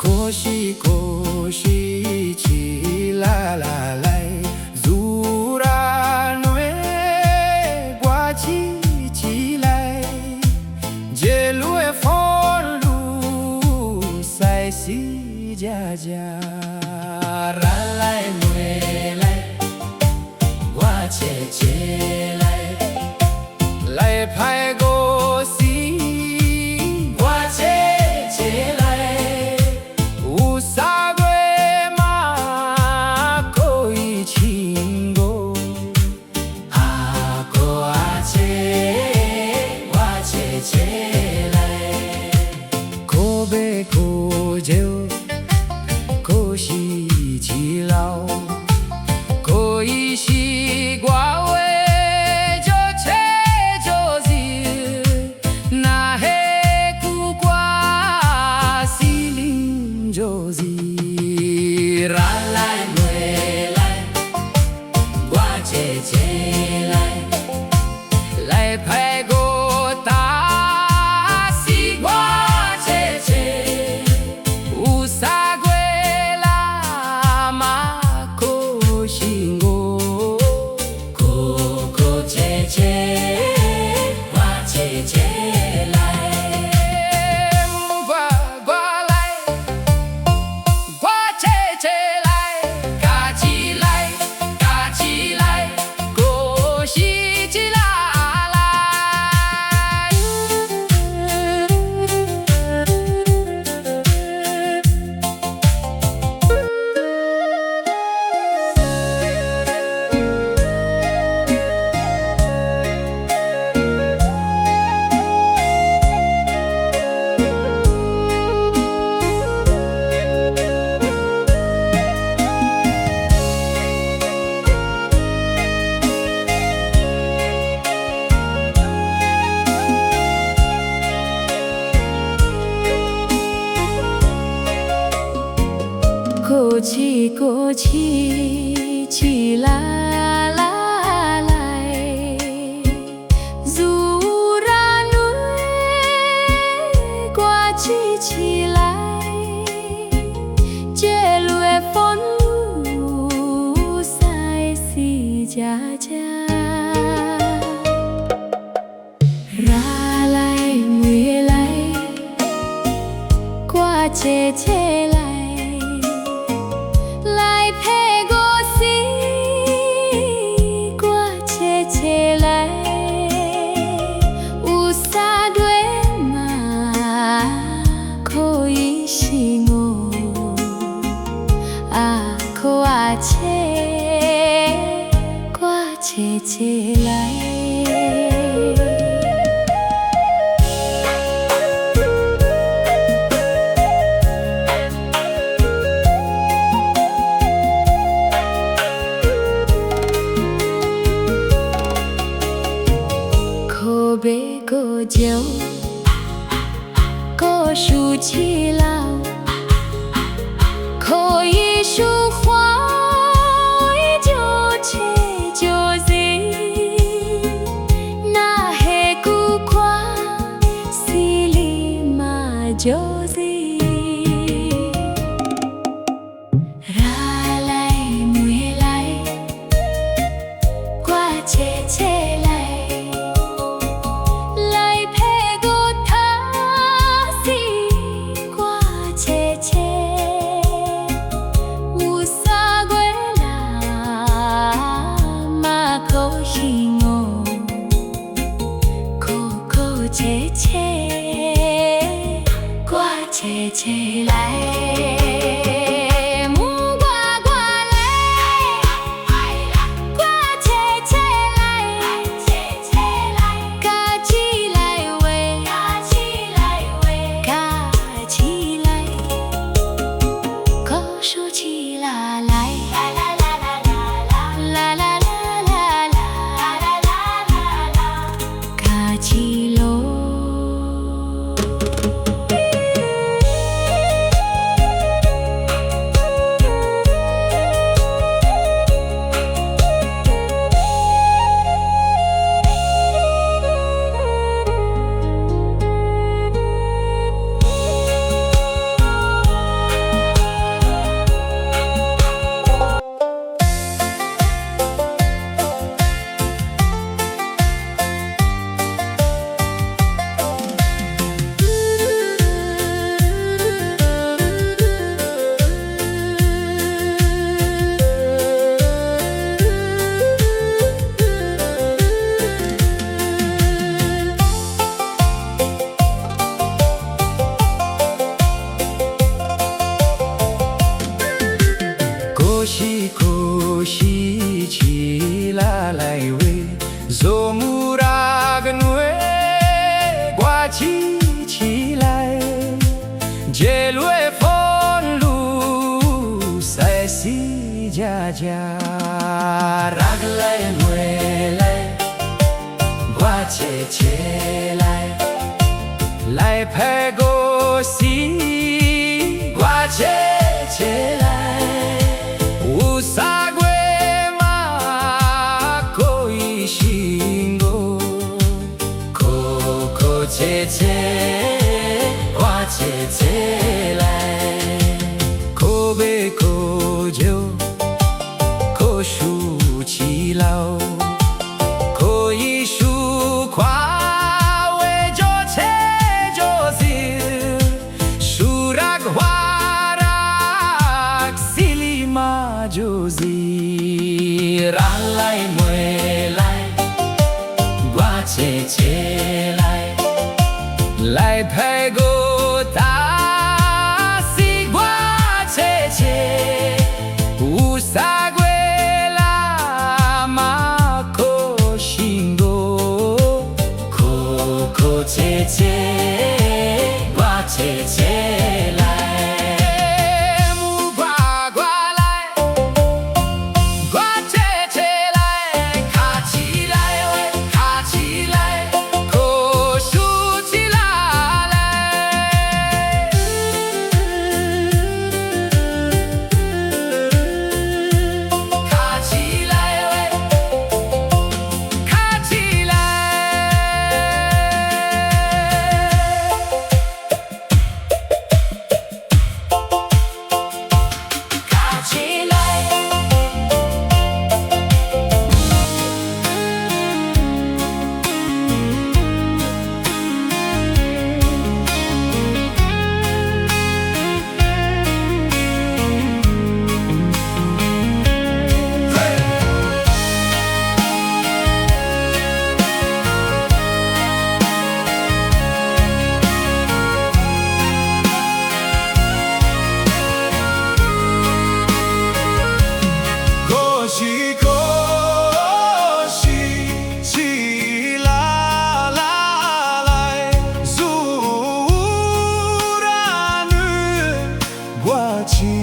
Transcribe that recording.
可惜可惜起来来来，如然为挂起起来，街路的风路塞西家家，然来回来，挂切切来，来拍个戏，挂切切来。可酒可惜起老，可以西瓜味就切就子，那黑苦瓜西林就子，然来回来，瓜切切来，来拍个。过去过去起来来来，如然为过去起来，街路的风路塞西家家，然来回来，过切切来。切切来，可悲可酒，可数起老，可以数花。就是拉来回来，挂切切来，来配个他西挂切切，有啥个啦嘛可惜我，可可切切。切切来。家家，拉个来回来，我切切来，来拍个戏，我切切来，有啥鬼嘛可以行哦，可切切，我切切来。可悲可酒，可输其老，可以输夸为着切着事，输让花让西里马就是让来回来，我切切来，来拍个大。有啥鬼啦嘛可行哦，可切切，我切切来，木瓜瓜来，我切切来，卡起来喂，卡起来，可竖起来。起